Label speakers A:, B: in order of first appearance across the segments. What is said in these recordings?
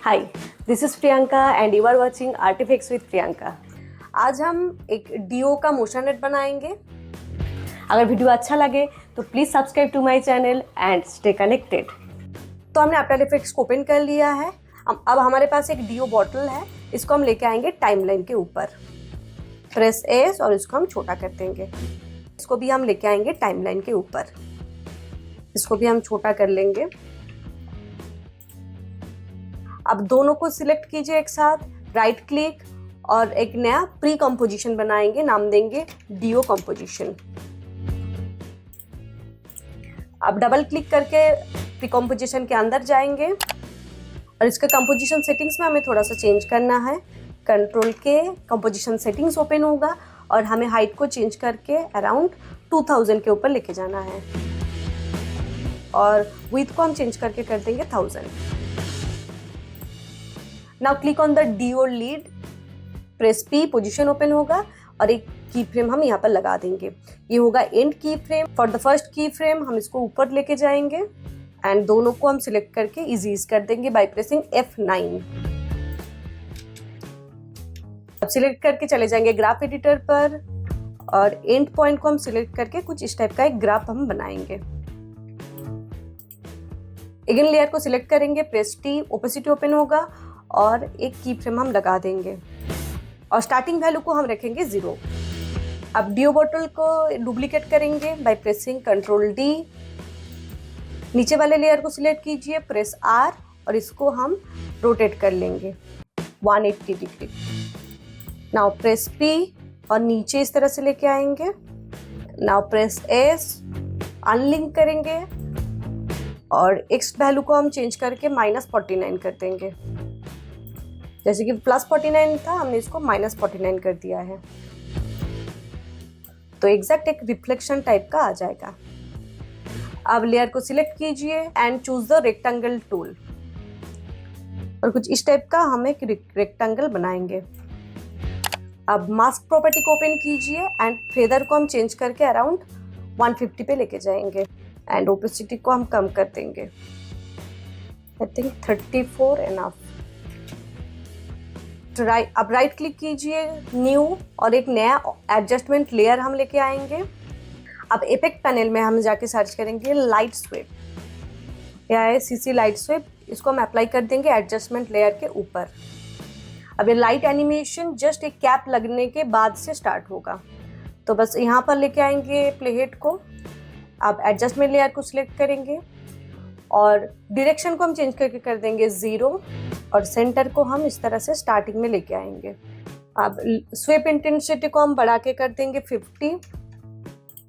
A: Hi, this is Priyanka and you are watching artifacts with Priyanka. आज हम एक डीओ का मोशन नेट बनाएंगे। अगर वीडियो अच्छा लगे तो please subscribe to my channel and stay connected. तो हमने आफ्टर इफेक्ट्स को ओपन कर लिया है। अब हमारे पास एक डीओ बॉटल है, इसको हम लेके आएंगे टाइमलाइन के ऊपर। प्रेस एस और इसको हम छोटा कर देंगे। इसको भी हम लेके आएंगे टाइमलाइन के ऊपर, इसको भी हम छोटा कर लेंगे। अब दोनों को सिलेक्ट कीजिए एक साथ, राइट क्लिक और एक नया प्री कंपोजिशन बनाएंगे, नाम देंगे डीओ कंपोजिशन। अब डबल क्लिक करके प्री कंपोजिशन के अंदर जाएंगे और इसके कंपोजिशन सेटिंग्स में हमें थोड़ा सा चेंज करना है। कंट्रोल के कंपोजिशन सेटिंग्स ओपन होगा और हमें हाइट को चेंज करके अराउंड 2000 के ऊपर लेके जाना है और विड्थ को हम चेंज करके कर देंगे 1000। Now click on the deo lid, press P, position open होगा और एक की फ्रेम हम यहाँ पर लगा देंगे। ये होगा एंड की फ्रेम। फॉर द फर्स्ट की फ्रेम हम इसको ऊपर लेके जाएंगे एंड दोनों को हम सिलेक्ट करके इजीज कर देंगे बाय प्रेसिंग F9। अब सिलेक्ट करके चले जाएंगे ग्राफ एडिटर पर और एंड पॉइंट को हम सिलेक्ट करके कुछ इस टाइप का एक ग्राफ हम बनाएंगे। अगेन लेयर को सिलेक्ट करेंगे, प्रेस टी, ओपेसिटी ओपन होगा और एक की फ्रेम हम लगा देंगे और स्टार्टिंग वैल्यू को हम रखेंगे 0। अब डीओ बॉटल को डुप्लीकेट करेंगे बाय प्रेसिंग कंट्रोल डी। नीचे वाले लेयर को सिलेक्ट कीजिए, प्रेस आर और इसको हम रोटेट कर लेंगे 180 डिग्री। नाउ प्रेस पी और नीचे इस तरह से लेके आएंगे। नाउ प्रेस एस, अनलिंक करेंगे और एक्स वैल्यू को हम चेंज करके -49 कर देंगे। जैसे कि +49 था, हमने इसको -49 कर दिया है, तो एग्जैक्ट एक रिफ्लेक्शन टाइप का आ जाएगा। अब लेयर को सिलेक्ट कीजिए and choose the rectangle tool और कुछ इस टाइप का हम एक रेक्टेंगल बनाएंगे। अब मास्क प्रॉपर्टी को ओपन कीजिए एंड फेदर को हम चेंज करके अराउंड 150 पे लेके जाएंगे एंड ओपेसिटी को हम कम कर देंगे। I think 34 enough. अब राइट क्लिक कीजिए, न्यू और एक नया एडजस्टमेंट लेयर हम लेके आएंगे। अब इफेक्ट पैनल में हम जाके सर्च करेंगे लाइट स्वेप, या है सीसी लाइट स्वेप। इसको हम अप्लाई कर देंगे एडजस्टमेंट लेयर के ऊपर। अब ये लाइट एनिमेशन जस्ट एक कैप लगने के बाद से स्टार्ट होगा, तो बस यहाँ पर लेके आएंगे प्लेहेड को। अब एडजस्टमेंट लेयर को सिलेक्ट करेंगे और डायरेक्शन को हम चेंज करके कर देंगे 0 और सेंटर को हम इस तरह से स्टार्टिंग में लेके आएंगे। अब स्वेप इंटेंसिटी को हम बढ़ा के कर देंगे 50,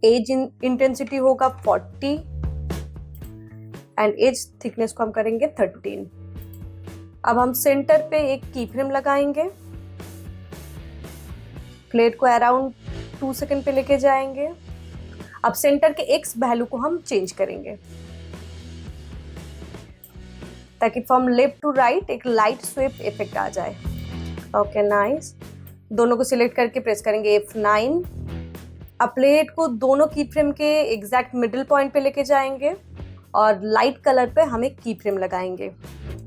A: एज इंटेंसिटी होगा 40 एंड एज थिकनेस को हम करेंगे 13। अब हम सेंटर पे एक की फ्रेम लगाएंगे, प्लेट को अराउंड 2 सेकंड पे लेके जाएंगे। अब सेंटर के एक्स वैल्यू को हम चेंज करेंगे ताकि फ्रॉम लेफ्ट टू राइट एक लाइट स्वेप इफेक्ट आ जाए। Okay, nice. दोनों को सिलेक्ट करके प्रेस करेंगे F9। अब प्लेट को दोनों की फ्रेम के एग्जैक्ट मिडिल पॉइंट पे लेके जाएंगे और लाइट कलर पे हम एक की फ्रेम लगाएंगे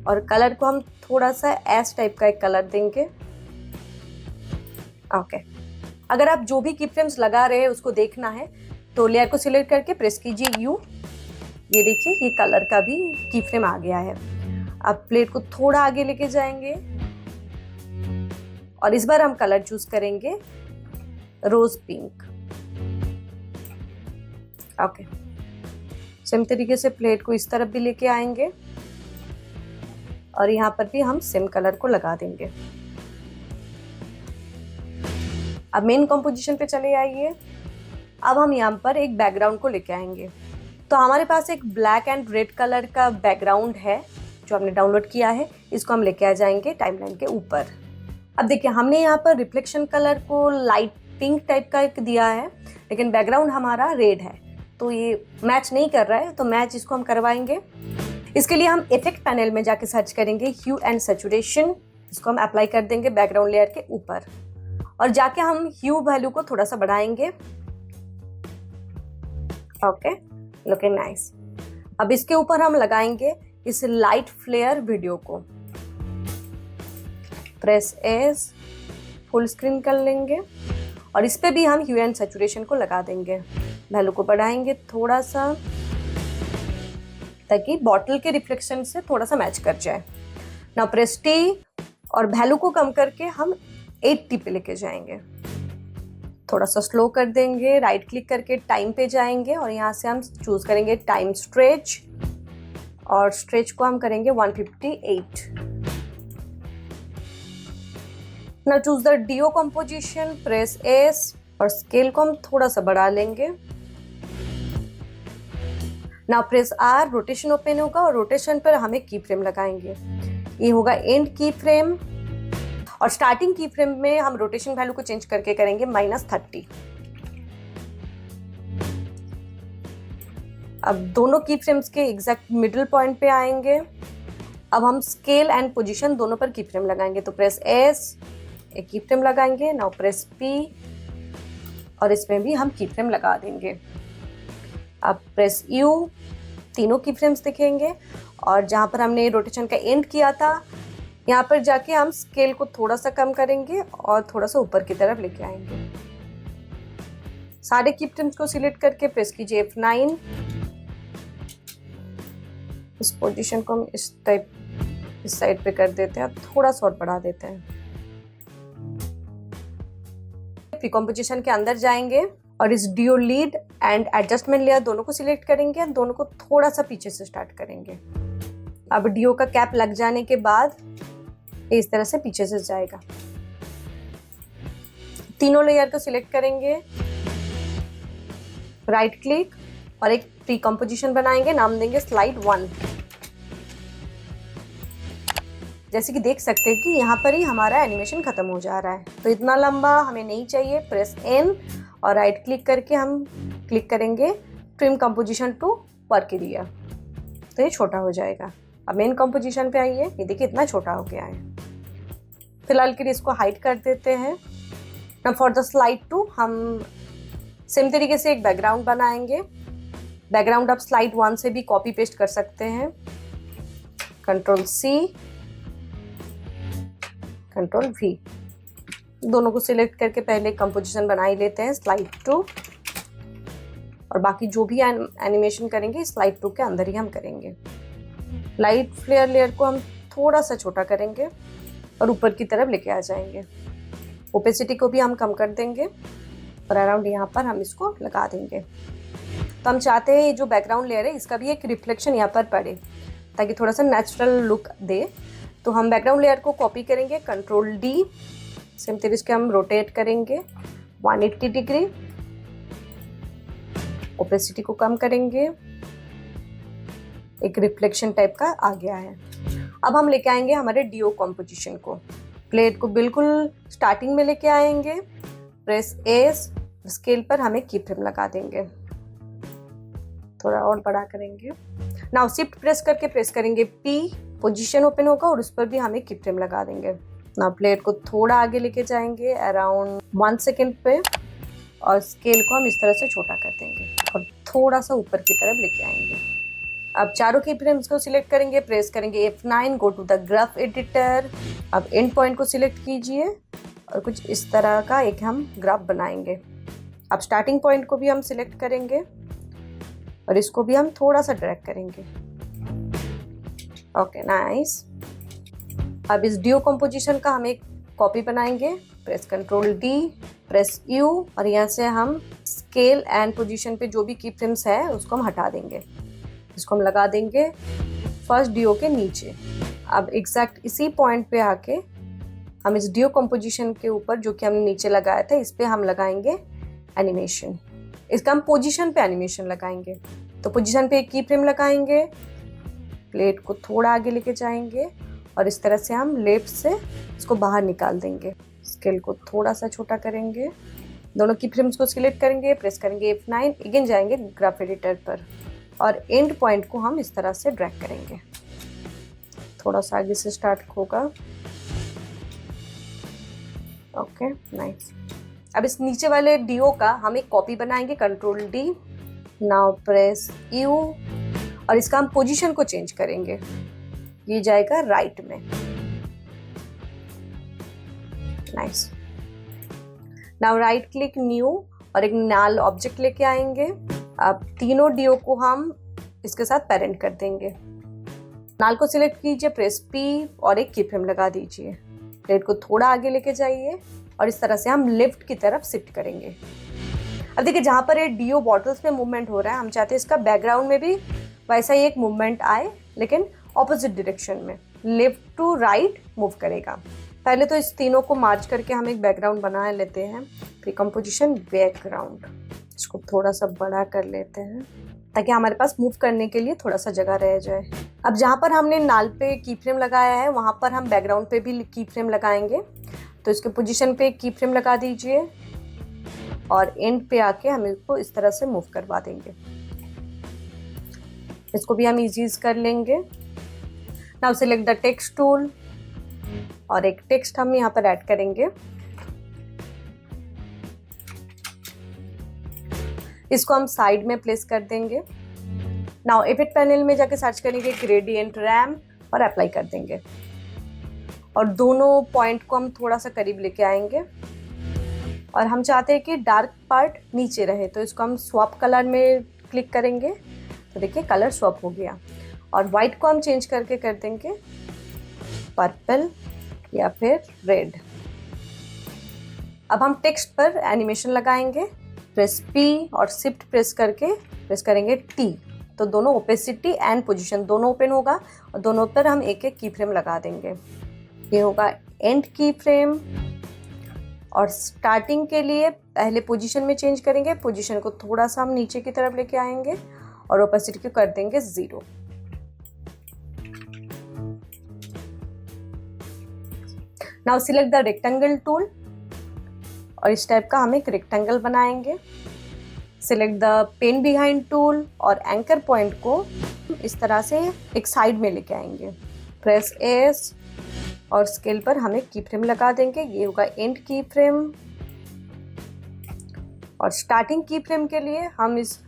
A: और कलर को हम थोड़ा सा एस टाइप का एक कलर देंगे। ओके, अगर आप जो भी की फ्रेम्स लगा रहे हैं उसको देखना है तो लेयर को सिलेक्ट करके प्रेस कीजिए U। ये देखिए, ये कलर का भी की फ्रेम आ गया है। अब प्लेट को थोड़ा आगे लेके जाएंगे और इस बार हम कलर चूज करेंगे रोज पिंक। ओके, सेम तरीके से प्लेट को इस तरफ भी लेके आएंगे और यहाँ पर भी हम सेम कलर को लगा देंगे। अब मेन कंपोजिशन पे चले आइए। अब हम यहाँ पर एक बैकग्राउंड को लेके आएंगे। तो हमारे पास एक ब्लैक एंड रेड कलर का बैकग्राउंड है जो हमने डाउनलोड किया है, इसको हम लेके आ जाएंगे टाइमलाइन के ऊपर। अब देखिए, हमने यहाँ पर रिफ्लेक्शन कलर को लाइट पिंक टाइप का एक दिया है, लेकिन बैकग्राउंड हमारा रेड है तो ये मैच नहीं कर रहा है, तो मैच इसको हम करवाएंगे। इसके लिए हम इफेक्ट पैनल में जाके सर्च करेंगे ह्यू एंड सैचुरेशन। इसको हम अप्लाई कर देंगे बैकग्राउंड लेयर के ऊपर और जाके हम ह्यू वैल्यू को थोड़ा सा बढ़ाएंगे। Okay, looking nice. अब इसके ऊपर हम लगाएंगे इस लाइट फ्लेयर वीडियो को। प्रेस एस, फुल स्क्रीन कर लेंगे और इस पे भी हम ह्यू एंड सैचुरेशन को लगा देंगे। वैल्यू को बढ़ाएंगे थोड़ा सा ताकि बॉटल के रिफ्लेक्शन से थोड़ा सा मैच कर जाए। नाउ प्रेस टी और वैल्यू को कम करके हम 80 पे लेके जाएंगे। थोड़ा सा स्लो कर देंगे, राइट क्लिक करके टाइम पे जाएंगे और यहाँ से हम चूज करेंगे टाइम स्ट्रेच और स्ट्रेच को हम करेंगे 158। Now choose the deo composition, press S और स्केल को हम थोड़ा सा बढ़ा लेंगे। Now press R, rotation open होगा और रोटेशन पर हमें की फ्रेम लगाएंगे। ये होगा एंड की फ्रेम और स्टार्टिंग की फ्रेम में हम रोटेशन वैल्यू को चेंज करके करेंगे -30। अब दोनों की फ्रेम्स के एग्जैक्ट मिडिल पॉइंट पे आएंगे। अब हम स्केल एंड पोजीशन दोनों पर की फ्रेम लगाएंगे। तो प्रेस एस, एक की फ्रेम लगाएंगे। नाउ प्रेस पी और इसमें भी हम की फ्रेम लगा देंगे। अब प्रेस यू, तीनों की फ्रेम्स दिखेंगे और जहां पर हमने रोटेशन का एंड किया था यहाँ पर जाके हम स्केल को थोड़ा सा कम करेंगे और थोड़ा सा ऊपर की तरफ लेके आएंगे। सारे की फ्रेम्स को सिलेक्ट करके प्रेस कीजिए F9। इस पोजीशन को हम इस साइड पे कर देते हैं, थोड़ा सा और बढ़ा देते हैं। प्री कंपोजिशन के अंदर जाएंगे और इस deo lid and adjustment layer दोनों को सिलेक्ट करेंगे, दोनों को थोड़ा सा पीछे से स्टार्ट करेंगे। अब डियो का कैप लग जाने के बाद इस तरह से पीछे से जाएगा। तीनों लेयर को सिलेक्ट करेंगे, राइट क्लिक और एक प्री कंपोजिशन बनाएंगे, नाम देंगे स्लाइड 1। जैसे कि देख सकते हैं कि यहाँ पर ही हमारा एनिमेशन खत्म हो जा रहा है। तो इतना लंबा हमें नहीं चाहिए। प्रेस एन और राइट क्लिक करके हम क्लिक करेंगे trim composition to work area, तो ये छोटा हो जाएगा। अब मेन कंपोजिशन पे आइए, ये देखिए इतना छोटा हो गया है। फिलहाल के लिए इसको हाइड कर देते हैं। नाउ फॉर द स्लाइड 2 हम सेम तरीके से एक बैकग्राउंड बनाएंगे। बैकग्राउंड आप स्लाइड 1 से भी कॉपी पेस्ट कर सकते हैं। कंट्रोल सी, कंट्रोल वी, दोनों को सिलेक्ट करके पहले कंपोजिशन बना ही लेते हैं स्लाइड 2 और बाकी जो भी एनिमेशन करेंगे स्लाइड 2 के अंदर ही हम करेंगे। लाइट फ्लेयर लेयर को हम थोड़ा सा छोटा करेंगे और ऊपर की तरफ लेके आ जाएंगे। ओपेसिटी को भी हम कम कर देंगे और अराउंड यहाँ पर हम इसको लगा देंगे। तो हम चाहते हैं ये जो बैकग्राउंड लेयर है इसका भी एक रिफ्लेक्शन यहाँ पर पड़े ताकि थोड़ा सा नेचुरल लुक दे। तो हम बैकग्राउंड लेयर को कॉपी करेंगे, कंट्रोल डी, सेम तरीके से हम रोटेट करेंगे 180 डिग्री, ओपेसिटी को कम करेंगे, एक रिफ्लेक्शन टाइप का आ गया है। अब हम लेके आएंगे हमारे डीओ कंपोजिशन को। प्लेट को बिल्कुल स्टार्टिंग में लेके आएंगे, प्रेस एस, स्केल पर हमें की फ्रेम लगा देंगे, थोड़ा और बड़ा करेंगे। नाउ शिफ्ट प्रेस करके प्रेस करेंगे पी, पोजीशन ओपन होगा और उस पर भी हमें की फ्रेम लगा देंगे। नाउ प्लेट को थोड़ा आगे लेके जाएंगे अराउंड 1 सेकेंड पे और स्केल को हम इस तरह से छोटा कर देंगे और थोड़ा सा ऊपर की तरफ लेके आएंगे। अब चारों की फ्रेम्स को सिलेक्ट करेंगे, प्रेस करेंगे F9, go to the graph editor. अब एंड पॉइंट को सिलेक्ट कीजिए और कुछ इस तरह का एक हम ग्राफ बनाएंगे। अब स्टार्टिंग पॉइंट को भी हम सिलेक्ट करेंगे और इसको भी हम थोड़ा सा ड्रैग करेंगे। Okay nice. अब इस डीओ कंपोजिशन का हम एक कॉपी बनाएंगे, press control D, press you और यहाँ से हम स्केल एंड पोजीशन पे जो भी की फ्रेम्स है उसको हम हटा देंगे। इसको हम लगा देंगे फर्स्ट डीओ के नीचे। अब एग्जैक्ट इसी पॉइंट पे आके हम इस डीओ कंपोजिशन के ऊपर जो कि हमने नीचे लगाया था इस पे हम लगाएंगे एनिमेशन। इसका हम पोजीशन पे एनिमेशन लगाएंगे। तो पोजीशन पे एक की फ्रेम लगाएंगे, प्लेट को थोड़ा आगे लेके जाएंगे और इस तरह से हम लेफ्ट से इसको बाहर निकाल देंगे। स्केल को थोड़ा सा छोटा करेंगे, दोनों की फ्रेम्स को सिलेक्ट करेंगे, प्रेस करेंगे F9, अगेन जाएंगे ग्राफ एडिटर पर और एंड पॉइंट को हम इस तरह से ड्रैग करेंगे। थोड़ा सा आगे से स्टार्ट होगा। Okay nice. अब इस नीचे वाले डीओ का हम एक कॉपी बनाएंगे, control D, now press you और इसका हम पोजीशन को चेंज करेंगे। ये जाएगा राइट में। Nice. Now right click new और एक नाल ऑब्जेक्ट लेके आएंगे। अब तीनों डीओ को हम इसके साथ पेरेंट कर देंगे। नाल को सिलेक्ट कीजिए, प्रेस पी और एक की फ्रेम लगा दीजिए। प्लेट को थोड़ा आगे लेके जाइए और इस तरह से हम लिफ्ट की तरफ शिफ्ट करेंगे। अब देखिए जहाँ पर ये डीओ बॉटल्स में मूवमेंट हो रहा है, हम चाहते हैं इसका बैकग्राउंड में भी वैसा ही एक मूवमेंट आए, लेकिन ऑपोजिट डायरेक्शन में, लेफ्ट टू राइट मूव करेगा। पहले तो इस तीनों को मार्च करके हम एक बैकग्राउंड बना लेते हैं। प्री कंपोजिशन बैकग्राउंड, इसको थोड़ा सा बड़ा कर लेते हैं ताकि हमारे पास मूव करने के लिए थोड़ा सा जगह रह जाए। अब जहाँ पर हमने नाल पे की फ्रेम लगाया है वहाँ पर हम बैकग्राउंड पे भी की फ्रेम लगाएंगे। तो इसके पोजीशन पे की फ्रेम लगा दीजिए और एंड पे आके हम इसको इस तरह से मूव करवा देंगे। इसको भी हम इजीज कर लेंगे। Now select the text tool और एक टेक्स्ट हम यहाँ पर ऐड करेंगे। इसको हम साइड में प्लेस कर देंगे। नाउ इफेक्ट पैनल में जाके सर्च करेंगे ग्रेडियंट रैम्प और अप्लाई कर देंगे और दोनों पॉइंट को हम थोड़ा सा करीब लेके आएंगे और हम चाहते हैं कि डार्क पार्ट नीचे रहे, तो इसको हम स्वैप कलर में क्लिक करेंगे। तो देखिए कलर स्वैप हो गया और वाइट को हम चेंज करके कर देंगे पर्पल या फिर रेड। अब हम टेक्स्ट पर एनिमेशन लगाएंगे। प्रेस पी और शिफ्ट प्रेस करके प्रेस करेंगे टी, तो दोनों ओपेसिटी एंड पोजीशन दोनों ओपन होगा और दोनों पर हम एक एक की फ्रेम लगा देंगे। ये होगा एंड की फ्रेम और स्टार्टिंग के लिए पहले पोजीशन में चेंज करेंगे। पोजीशन को थोड़ा सा हम नीचे की तरफ लेके आएंगे और ओपेसिटी को कर देंगे 0। Now select the rectangle tool और इस टाइप का हम एक रेक्टेंगल बनाएंगे। Select the pan behind tool और एंकर पॉइंट को इस तरह से एक साइड में लेके आएंगे। प्रेस एस और स्केल पर हम एक की फ्रेम लगा देंगे। ये होगा एंड की फ्रेम और स्टार्टिंग की फ्रेम के लिए हम इस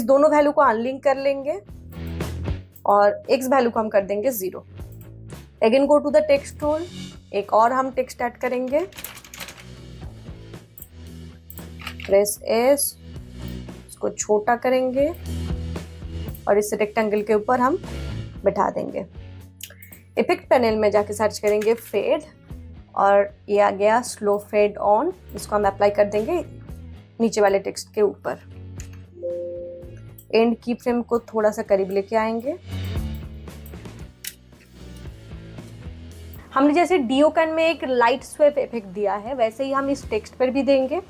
A: दोनों वैल्यू को अनलिंक कर लेंगे और एक्स वैल्यू को हम कर देंगे 0। Again go to the text tool, एक और हम टेक्स्ट ऐड करेंगे। प्रेस एस, इसको छोटा करेंगे और इस रेक्टेंगल के ऊपर हम बैठा देंगे। इफेक्ट पैनल में जाके सर्च करेंगे फेड और ये आ गया स्लो फेड ऑन। इसको हम अप्लाई कर देंगे नीचे वाले टेक्स्ट के ऊपर। एंड की फ्रेम को थोड़ा सा करीब लेके आएंगे। हमने जैसे डीओकन में एक लाइट स्वेप इफेक्ट दिया है, वैसे ही हम इस टेक्स्ट पर भी देंगे।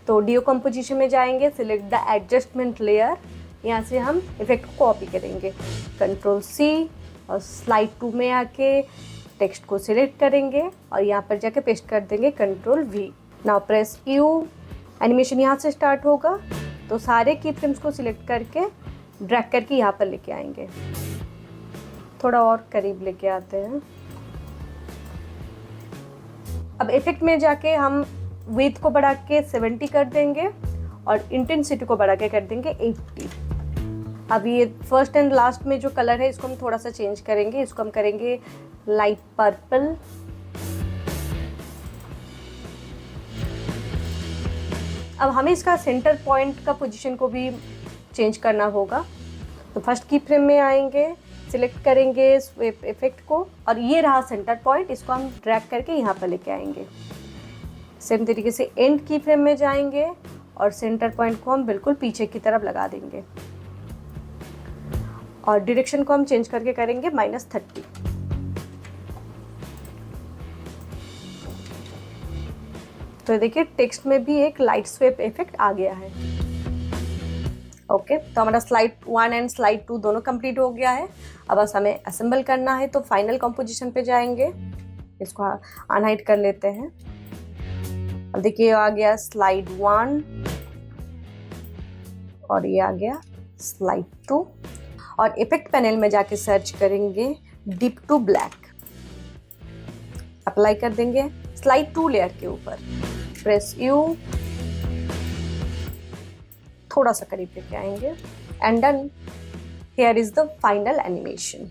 A: तो डीओ कंपोजिशन में जाएंगे, सिलेक्ट द एडजस्टमेंट लेयर, यहाँ से हम इफेक्ट को कॉपी करेंगे। कंट्रोल सी और स्लाइड 2 में आके टेक्स्ट को सिलेक्ट करेंगे और यहाँ पर जाके पेस्ट कर देंगे control we. Now press you, animation यहाँ से स्टार्ट होगा तो सारे की फ्रेम्स को सिलेक्ट करके ड्रैग करके यहाँ पर लेके आएंगे। थोड़ा और करीब लेके आते हैं। अब इफेक्ट में जाके हम विड्थ को बढ़ा के 70 कर देंगे और इंटेंसिटी को बढ़ा के कर देंगे 80। अब ये फर्स्ट एंड लास्ट में जो कलर है इसको हम थोड़ा सा चेंज करेंगे। इसको हम करेंगे लाइट पर्पल। अब हमें इसका सेंटर पॉइंट का पोजीशन को भी चेंज करना होगा। तो फर्स्ट की फ्रेम में आएंगे, सिलेक्ट करेंगे स्वेप इफेक्ट को और ये रहा सेंटर पॉइंट, इसको हम ड्रैग करके यहाँ पर लेके आएंगे। सेम तरीके से एंड की फ्रेम में जाएंगे और सेंटर पॉइंट को हम बिल्कुल पीछे की तरफ लगा देंगे और डायरेक्शन को हम चेंज करके करेंगे -30। तो देखिए टेक्स्ट में भी एक लाइट स्वेप इफेक्ट आ गया है। ओके, तो हमारा स्लाइड 1 एंड स्लाइड 2 दोनों कंप्लीट हो गया है। अब बस हमें असेंबल करना है, तो फाइनल कंपोजिशन पे जाएंगे। इसको अनहाइड कर लेते हैं। अब देखिए आ गया स्लाइड 1 और ये आ गया स्लाइड 2 और इफेक्ट पैनल में जाके सर्च करेंगे डिप टू ब्लैक, अप्लाई कर देंगे स्लाइड 2 लेयर के ऊपर। प्रेस यू, थोड़ा सा करीब लेके आएंगे and done. Here is the final animation.